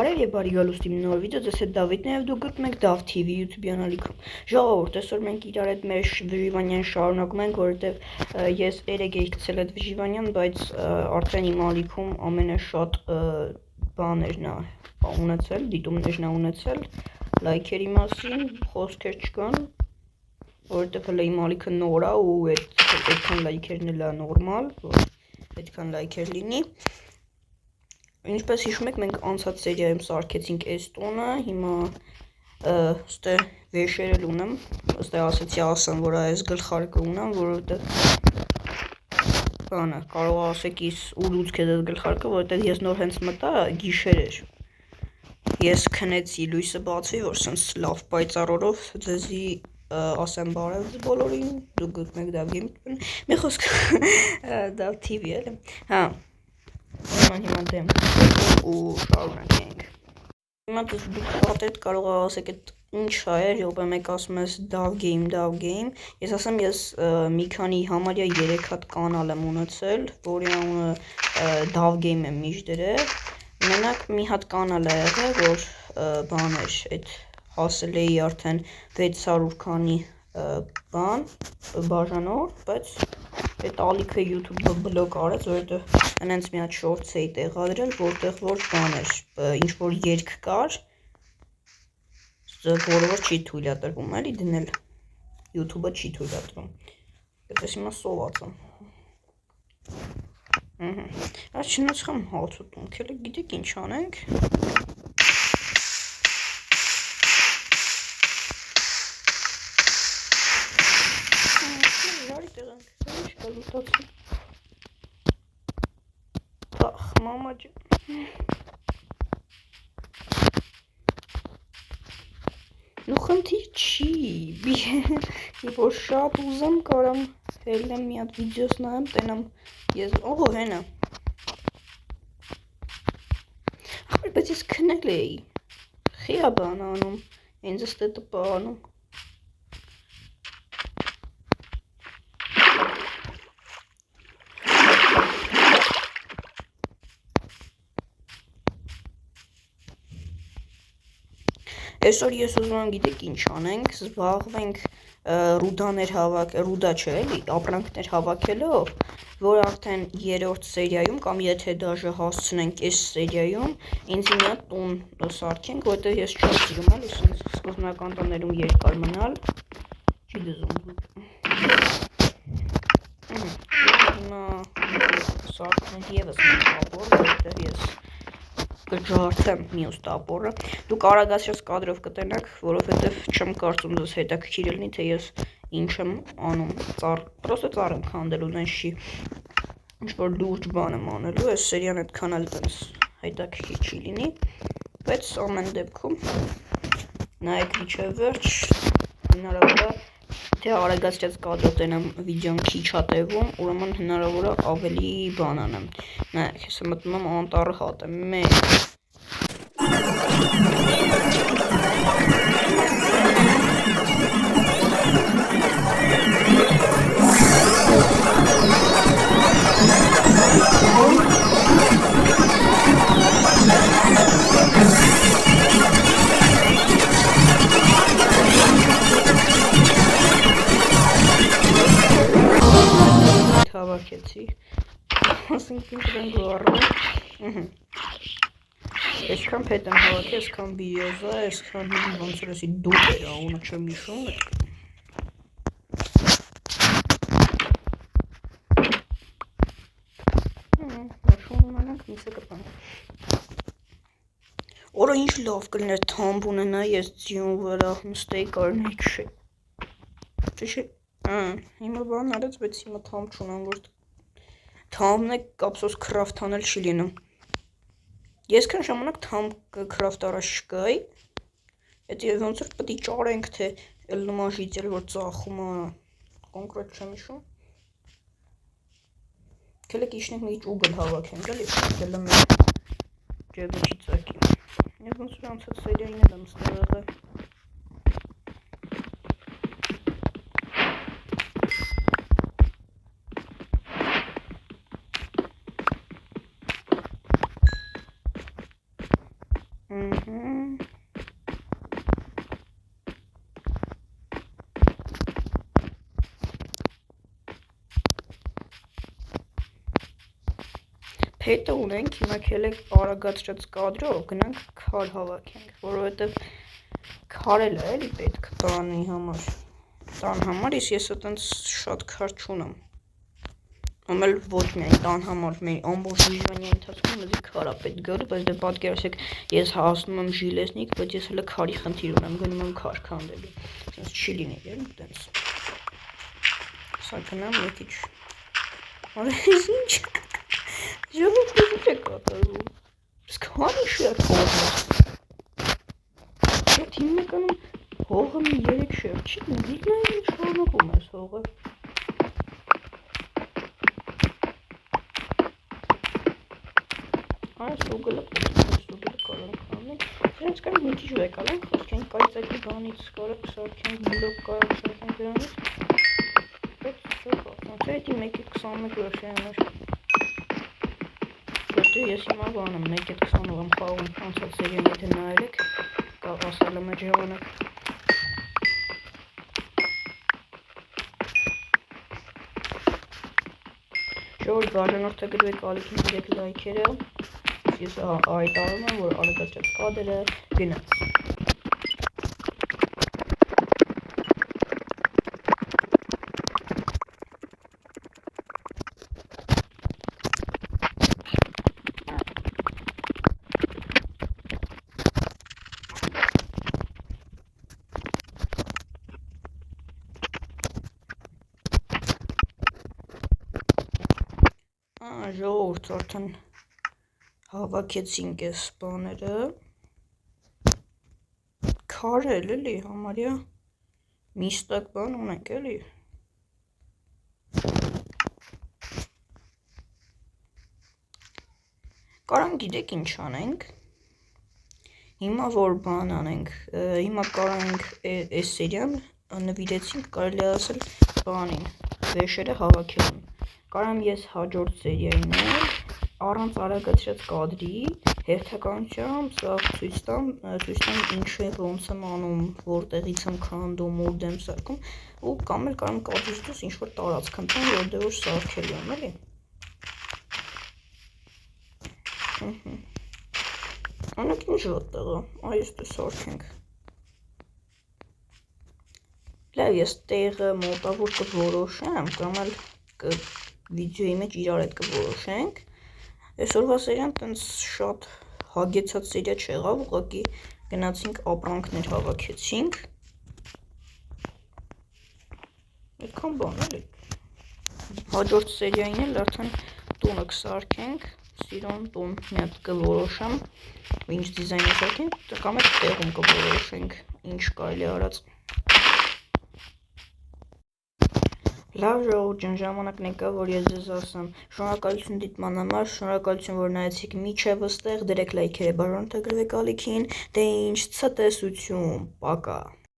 Բարև եւ բարի գալուստ իմ նոր վիդեո, ձեզ հետ Դավիթն է եւ դուք գտնում եք Dav TV YouTube յանալիքում։ Ժողովուրդ, այսօր մենք իրար հետ մեր վիժիվանյան շարունակում ենք, որովհետեւ ես երեք էի գցել այդ վիժիվանյան, բայց արդեն իմ ալիքում ամենաշատ բաներն է ունեցել, դիտումներն է ունեցել, լայքերի մասին խոսքեր չկան, որովհետեւ հələ իմ ալիքը նոր է ու այդքան լայքերն էլ է նորմալ, որ այդքան լայքեր լինի։ Ինչպես հիշում եք, մենք անցած սերիայում սարքեցինք այս տոնը, հիմա ստե վեշերել ունեմ, ստե ասեցի ասեմ, որ այս գլխարկը ունեմ, որովհետև բանը, կարող ասեք իս ուր ուծք է դες գլխարկը, որովհետև ես նոր հենց մտա, գիշեր էր, ես քնեցի լույսը բացի, որ սենց լավ պայծառորով ձեզի ասեմ բարև բոլորին, դուք գտնում եք Dav Game, մի խոսք Dav TV էլ եմ, հա հիմա դեմ ու շարունակենք։ Հիմա դուք շատ եք կարող ասեք այդ ինչ է, րոպե մեկ ասում ես Dav Game, ես ասեմ ես մի քանի համարյա 3 հատ կանալ եմ ունեցել, որի անունը Dav Game եմ միշտ դրել, մենակ մի հատ կանալ է եղել, որ բաներ, այդ հասել էի արդեն 600 քանի բան, բաժանող, բայց այդ ալիքը YouTube-ը բլոկ արեց, որովհետև հենց մի հատ շորտս էի տեղադրել, որտեղ որ բաներ, ինչ որ երգ կար, որը որ չի թույլ է տրվում, էլի դնել, YouTube-ը չի թույլ է տրվում, այդպես հիմա սոված եմ, այս չնացխամ հաց ու տունքել, գիտեք ինչ անենք, մամա ջան, նու խնդիր չի, որ շատ ուզեմ կարամ հելնեմ մի հատ վիդեոս նայեմ, տենամ ես, օհո հենա, բայց ես քնել էի, խիա բան անում, ինձ ստե տպա անում, Այսօր ես ուզում եմ գիտեք ինչ անենք, զբաղվենք ռուդաներ ռուդա չէ էլի, ապրանքներ հավաքելով, որ արդեն 3-րդ սերիայում կամ եթե դաժե հասցնենք այս սերիայում, ինձ մի հատ տուն սարքենք, որովհետև ես չեմ սիրում էլի, սենց սկզբնական տներում երկար մնալ, չի դզում։ Հիմա սարքենք ևս մի տապոր, որովհետև ես կջարդեմ մյուս տապորը, դուք արագացրած կադրով կտենաք, որովհետև չեմ կարծում ձեզ հետաքրքիր լինի, թե ես ինչ եմ անում, պրոստը ծառ եմ քանդելու, նենց չի, ինչ-որ լուրջ բան եմ անելու, այս սերիան այդքան էլ տենց հետաքրքիր չի լինի, բայց ամեն դեպքում նայեք մինչև վերջ, հնարավոր է, թե արագացրած կադրով տենամ վիդեոն քիչ է տևում, ուրեմն հնարավոր է ավելի բան անեմ, նայեք, ես մտնում եմ անտառը հատեմ, մեկ, հավաքեցի, ասենք ինչ են գոառում, այսքան պետ եմ հավաքի, այսքան բիոզա, այսքան ոնց որ էսի դուք էր, ունը չեմ իշում, շուն ումանանք, միսը կպանք, օրը ինչ լավ կլներ թամբ ունենա, ես ձյուն վրա նստեի կարնեի քշե, ճիշի, հիմա բան արեց, բայց հիմա թամբ չունեմ, որ թամբն է կապսոս քրավտ անել չի լինում, ես կան ժամանակ թամբ քրավտ առաջ չկայի, այդ ոնց որ պետք է ճարենք, թե էլ նման ժիծել, որ ծախում է, կոնկրետ չեմ իշում, կելեք իշնենք մի իչ ուգլ հավաքենք, էլի, կելը մեր ջեբը չի ծակի, ես ոնց որ անցած սերիային էլ եմ ստեղ եղել, Փետը ունենք, հիմա քելեք արագացրած կադրով գնանք քար հավաքենք, որովհետև քարելը էլի պետք տանի համար, իսկ ես այտենց շատ քար չունեմ, ամել ոչ միայն տան համար, մեր ամբողջ ժիժվանյա ընթացքում լզի քարա պետք գալու, բայց դե պատկերացեք, ես հասնում եմ ժիլեսնիկ, բայց ես հələ քարի խնդիր ունեմ, գնում եմ քար քանդելու, այսինքն չի լինի, էլի այտենց, սա գնամ մի քիչ, արես ինչ, ժողովուրդ ինչ է կատարվում, իսկ հանի շերտ հողն է, այդ հիմնականում հողը մի 3 շերտ չի, դիգնային շարունակում ես հողը, այս ուգլը կարանք անենք, դրանց կարանք մի քիչ վեկ անենք, խոսքենք կայծակի բանից կարանք սարքենք, բլոկ կարանք սարքենք դրանից, բայց չող ասանց, էդի 1.21 վերսիան էր, որտե ես հիմա բանեմ 1.20 եմ խաղում անցած սերիան եթե նայել եք, ասալը մեջ ժամանակ, ժողովուրդ բաժանորդագրվեք ալիքին դրեք լայքերը, ես այտարում եմ, որ արագացրած կադրը գնաց։ Ժողովուրդ արդեն հավաքեցինք այս բաները, քարել էլի, համարյա միստակ բան ունենք էլի, կարանք գիտեք ինչ անենք, հիմա որ բան անենք, հիմա կարանք այս սերիան նվիրեցինք կարելի ասել բանին, վեշերը հավաքելուն, կարամ ես հաջորդ սերիային առանց արագացրած կադրի, հերթականությամբ սաղ ցույց տամ ինչ է ոնց եմ անում, որտեղից եմ քանդում, ուր դեմ սարքում, ու կամ էլ կարամ կադրից դուրս ինչ-որ տարածք ընտրեմ, որ դե որ սարքելու եմ, էլի։ Անակ ինչ ոտտեղը, այս դե սարքենք։ Լավ, ես տեղը մոտավոր կորոշեմ, կամ էլ վիդեոյի մեջ իրար հետ կորոշենք, այսօրվա սերիան տենց շատ հագեցած սերիա չեղավ, ուղղակի գնացինք ապրանքներ հավաքեցինք, այդքան բան էլի, հաջորդ սերիային էլ արդեն տունը կսարքենք, սիրոն տուն մի հատ կորոշեմ, ինչ դիզայնը սարքենք, կամ էլ տեղում կորոշենք, ինչ կարելի արած։ Լավ ժողովուրդ ջան, ժամանակն եկա, որ ես ձեզ ասեմ, շնորհակալություն դիտման համար, շնորհակալություն, որ նայեցիք մինչև այստեղ, դրեք լայքերը, բաժանորդագրվեք ալիքին, դե ինչ ցտեսություն, պակա։